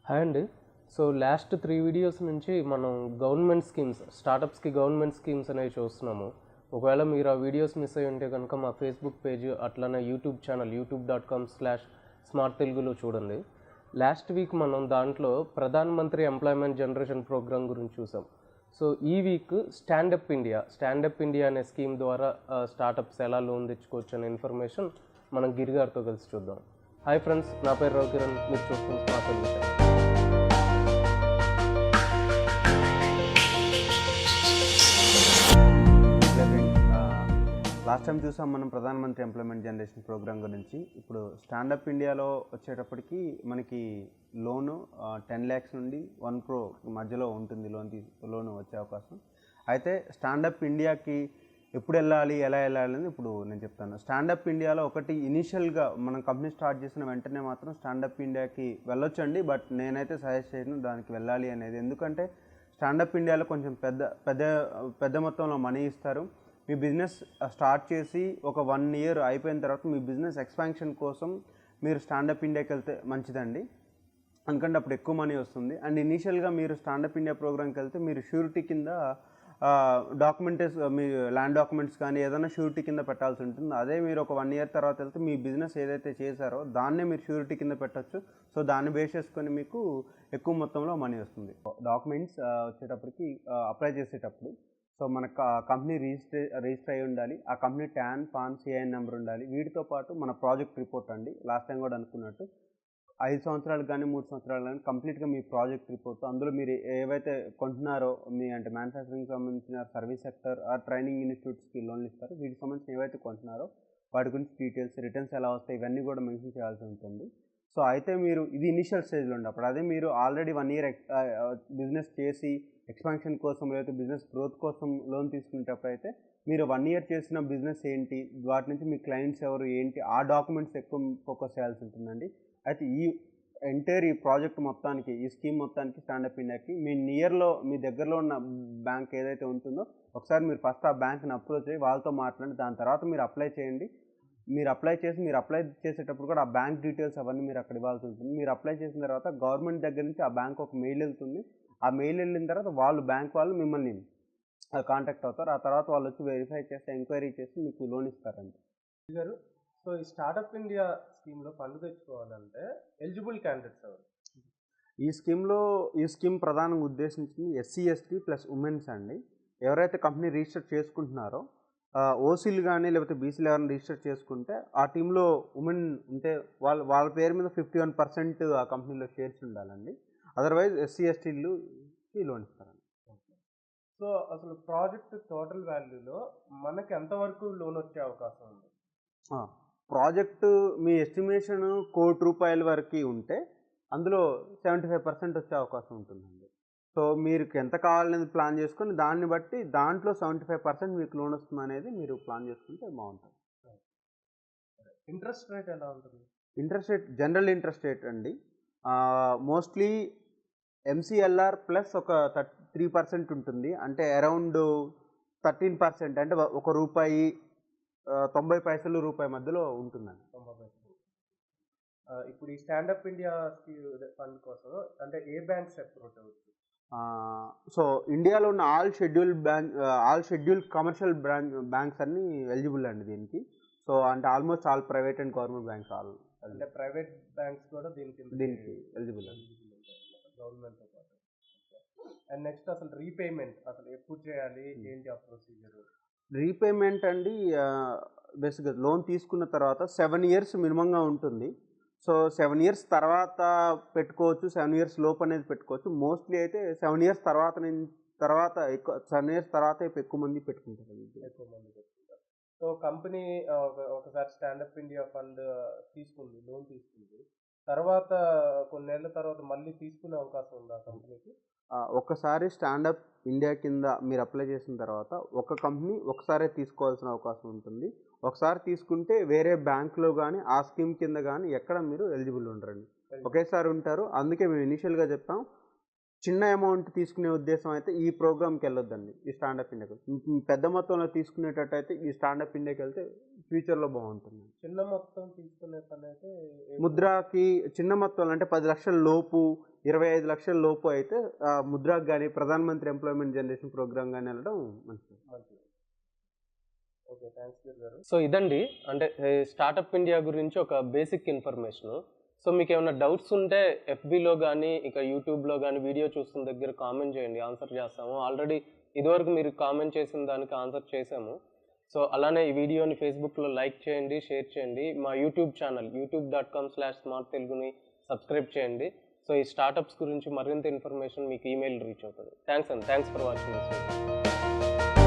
Hi అండి. So last 3 videos నుంచి మనం గవర్నమెంట్ స్కీమ్స్, స్టార్టప్స్కి గవర్నమెంట్ స్కీమ్స్ అనేవి చూస్తున్నాము. ఒకవేళ మీరు ఆ వీడియోస్ మిస్ అయ్యి ఉంటే కనుక మా ఫేస్బుక్ పేజ్ అట్లనే యూట్యూబ్ ఛానల్ youtube.com/స్మార్ట్ తెలుగులో చూడండి. లాస్ట్ వీక్ మనం దాంట్లో Pradhan Mantri employment generation programme గురించి చూసాం. సో ఈ వీక్ స్టాండప్ ఇండియా అనే స్కీమ్ ద్వారా స్టార్టప్స్ ఎలా లోన్ తెచ్చుకోవచ్చు అనే ఇన్ఫర్మేషన్ మనం గిరి గారితో కలిసి చూద్దాం. హాయ్ ఫ్రెండ్స్, నా పేరు రవికిరణ్, మీరు చూస్తున్న smart Telugu channel. Last time చూసాం మనం ప్రధానమంత్రి ఎంప్లాయ్మెంట్ జనరేషన్ ప్రోగ్రామ్ గురించి. ఇప్పుడు స్టాండప్ ఇండియాలో వచ్చేటప్పటికి మనకి లోను 10 lakhs నుండి 1 crore మధ్యలో ఉంటుంది లోను వచ్చే అవకాశం. అయితే స్టాండప్ ఇండియాకి ఎప్పుడు వెళ్ళాలి, ఎలా వెళ్ళాలి అని ఇప్పుడు నేను చెప్తాను. స్టాండప్ ఇండియాలో ఒకటి ఇనీషియల్గా మనం కంపెనీ స్టార్ట్ చేసిన వెంటనే మాత్రం స్టాండప్ ఇండియాకి వెళ్ళొచ్చండి. బట్ నేనైతే సజెస్ట్ చేయను దానికి వెళ్ళాలి అనేది. ఎందుకంటే స్టాండప్ ఇండియాలో కొంచెం పెద్ద మొత్తంలో మనీ ఇస్తారు. మీ బిజినెస్ స్టార్ట్ చేసి ఒక 1 year అయిపోయిన తర్వాత మీ బిజినెస్ ఎక్స్పాన్షన్ కోసం మీరు స్టాండప్ ఇండియాకి వెళ్తే మంచిదండి. ఎందుకంటే అప్పుడు ఎక్కువ మనీ వస్తుంది. అండ్ ఇనీషియల్గా మీరు స్టాండప్ ఇండియా ప్రోగ్రామ్కి వెళ్తే మీరు షూరిటీ కింద మీ ల్యాండ్ డాక్యుమెంట్స్ కానీ ఏదైనా షూరిటీ కింద పెట్టాల్సి ఉంటుంది. అదే మీరు ఒక 1 year తర్వాత వెళ్తే మీ బిజినెస్ ఏదైతే చేశారో దాన్నే మీరు షూరిటీ కింద పెట్టచ్చు. సో దాన్ని బేస్ చేసుకొని మీకు ఎక్కువ మొత్తంలో మనీ వస్తుంది. డాక్యుమెంట్స్ వచ్చేటప్పటికి అప్లై చేసేటప్పుడు సో మన కంపెనీ రిజిస్టర్ అయి ఉండాలి. ఆ company TAN, PAN, CIN number ఉండాలి. వీటితో పాటు మన ప్రాజెక్ట్ రిపోర్ట్ అండి. లాస్ట్ టైం కూడా అనుకున్నట్టు 5 సంవత్సరాలు కానీ 3 సంవత్సరాలు కానీ కంప్లీట్గా మీ ప్రాజెక్ట్ రిపోర్ట్, అందులో మీరు ఏవైతే కొంటున్నారో మీ అంటే మ్యానుఫ్యాక్చరింగ్ సంబంధించిన సర్వీస్ సెక్టర్ ఆ ట్రైనింగ్ ఇన్స్టిట్యూట్స్కి లోన్లు ఇస్తారు. వీటికి సంబంధించిన ఏవైతే కొంటున్నారో వాటి గురించి డీటెయిల్స్, రిటర్న్స్ ఎలా వస్తాయి ఇవన్నీ కూడా మెన్షన్ చేయాల్సి ఉంటుంది. సో అయితే మీరు ఇది ఇనిషియల్ స్టేజ్లో ఉన్నప్పుడు, అదే మీరు ఆల్రెడీ 1 year బిజినెస్ చేసి ఎక్స్పాన్షన్ కోసం లేకపోతే బిజినెస్ గ్రోత్ కోసం లోన్ తీసుకునేటప్పుడు అయితే మీరు 1 year చేసిన బిజినెస్ ఏంటి, వాటి నుంచి మీ క్లయింట్స్ ఎవరు ఏంటి, ఆ డాక్యుమెంట్స్ ఎక్కువ ఫోకస్ చేయాల్సి ఉంటుందండి. అయితే ఈ ప్రాజెక్ట్ మొత్తానికి, ఈ స్కీమ్ మొత్తానికి స్టాండప్ ఇండియాకి మీ దగ్గరలో ఉన్న బ్యాంక్ ఏదైతే ఉంటుందో ఒకసారి మీరు ఫస్ట్ ఆ బ్యాంక్ని అప్రోచ్ అయ్యి వాళ్ళతో మాట్లాడి దాని తర్వాత మీరు అప్లై చేయండి. మీరు అప్లై చేసేటప్పుడు కూడా ఆ బ్యాంక్ డీటెయిల్స్ అవన్నీ మీరు అక్కడ ఇవ్వాల్సి ఉంటుంది. మీరు అప్లై చేసిన తర్వాత గవర్నమెంట్ దగ్గర నుంచి ఆ బ్యాంక్ ఒక మెయిల్ వెళ్తుంది. ఆ మెయిల్ వెళ్ళిన తర్వాత బ్యాంక్ వాళ్ళు మిమ్మల్ని కాంటాక్ట్ అవుతారు. ఆ తర్వాత వాళ్ళు వచ్చి వెరిఫై చేసి ఎంక్వైరీ చేసి మీకు లోన్ ఇస్తారండి. గారు, సో ఈ స్టార్టప్ ఇండియా స్కీమ్లో ఫండ్ తెచ్చుకోవాలంటే ఎలిజిబుల్ క్యాండిడేట్స్ ఎవరు? ఈ స్కీమ్ ప్రధానంగా ఉద్దేశించింది SC/ST ప్లస్ ఉమెన్స్ అండి. ఎవరైతే కంపెనీ రిజిస్టర్ చేసుకుంటున్నారో ఓసీలు కానీ లేకపోతే బీసీలు ఎవరైనా రిజిస్టర్ చేసుకుంటే ఆ టీంలో ఉమెన్ ఉంటే వాళ్ళ పేరు మీద 51% ఆ కంపెనీలో షేర్స్ ఉండాలండి. అదర్వైజ్ SC/STలకి లోన్ ఇస్తారండి. సో అసలు ప్రాజెక్ట్ టోటల్ వాల్యూలో మనకి ఎంతవరకు లోన్ వచ్చే అవకాశం ఉంది? ప్రాజెక్టు మీ ఎస్టిమేషన్ ₹1,00,00,000 వరకు ఉంటే అందులో 75% వచ్చే అవకాశం ఉంటుందండి. సో మీరు ఎంత కావాలనేది ప్లాన్ చేసుకొని దాన్ని బట్టి దాంట్లో 75% మీకు లోన్ వస్తుంది అనేది మీరు ప్లాన్ చేసుకుంటే బాగుంటుంది. ఇంట్రెస్ట్ రేట్ ఎలా ఉంటుంది? జనరల్ ఇంట్రెస్ట్ రేట్ అండి. మోస్ట్లీ MCLR ప్లస్ ఒక 3% ఉంటుంది. అంటే అరౌండ్ 13%, అంటే ₹1.90 మధ్యలో ఉంటుందండి. 90 పైసలు. ఇప్పుడు ఈ స్టాండప్ ఇండియా ఫండ్ కోసం అంటే ఏ బ్యాంక్స్ అప్రోచ్ అవ్వచ్చు? సో ఇండియాలో ఉన్న ఆల్ షెడ్యూల్ కమర్షియల్ బ్యాంక్స్ అన్నీ ఎలిజిబుల్ అండి దీనికి. సో అంటే almost all private and government banks అంటే ప్రైవేట్ బ్యాంక్స్ కూడా దీనికి ఎలిజిబుల్ అండి, గవర్నమెంట్తో పాటు. అండ్ నెక్స్ట్ అసలు రీపేమెంట్ అసలు ఎప్పుడు చేయాలి, ఏంటి ఆ ప్రొసీజర్? రీపేమెంట్ అండి బేసిక్గా లోన్ తీసుకున్న తర్వాత 7 years మినిమంగా ఉంటుంది. సో 7 years తర్వాత పెట్టుకోవచ్చు, 7 years లోపు అనేది పెట్టుకోవచ్చు. మోస్ట్లీ అయితే 7 years తర్వాత ఎక్కువ మంది పెట్టుకుంటారు. సో కంపెనీ ఒకసారి స్టాండప్ ఇండియా ఫండ్ లోన్ తీసుకుంది తర్వాత కొన్నేళ్ల తర్వాత మళ్ళీ తీసుకునే అవకాశం ఉందా కంపెనీకి? ఒక్కసారి స్టాండప్ ఇండియా కింద మీరు అప్లై చేసిన తర్వాత ఒక కంపెనీ ఒకసారి తీసుకోవాల్సిన అవకాశం ఉంటుంది. ఒకసారి తీసుకుంటే వేరే బ్యాంకులో కానీ ఆ స్కీమ్ కింద కానీ ఎక్కడ మీరు ఎలిజిబుల్ ఉండరండి, ఒకేసారి ఉంటారు. అందుకే మేము ఇనీషియల్గా చెప్పాం, చిన్న అమౌంట్ తీసుకునే ఉద్దేశం అయితే ఈ ప్రోగ్రామ్కి వెళ్ళొద్దండి. ఈ స్టాండప్ ఇండియాకి పెద్ద మొత్తంలో తీసుకునేటట్టు అయితే ఈ స్టాండప్ ఇండియాకి వెళ్తే ఫ్యూచర్లో బాగుంటుంది. చిన్న మొత్తం తీసుకునే పని అయితే ముద్రాకి చిన్న మొత్తం అంటే 10 లక్షల లోపు 25 లక్షల లోపు అయితే ముద్రాకు కానీ ప్రధానమంత్రి ఎంప్లాయ్మెంట్ జనరేషన్ ప్రోగ్రామ్ కానీ వెళ్ళడం మంచిది. ఓకే, థ్యాంక్స్ గారు. సో ఇదండి, అంటే స్టార్టప్ ఇండియా గురించి ఒక బేసిక్ ఇన్ఫర్మేషన్. సో మీకు ఏమైనా డౌట్స్ ఉంటే ఎఫ్బీలో కానీ ఇక యూట్యూబ్లో కానీ వీడియో చూస్తున్న దగ్గర కామెంట్ చేయండి, ఆన్సర్ చేస్తాము. ఆల్రెడీ ఇదివరకు మీరు కామెంట్ చేసిన దానికి ఆన్సర్ చేసాము. సో అలానే ఈ వీడియోని ఫేస్బుక్లో లైక్ చేయండి, షేర్ చేయండి. మా యూట్యూబ్ ఛానల్ youtube.com/smart teluguని సబ్స్క్రైబ్ చేయండి. సో ఈ స్టార్టప్స్ గురించి మరింత ఇన్ఫర్మేషన్ మీకు ఈమెయిల్ రీచ్ అవుతుంది. Thanks for watching this video.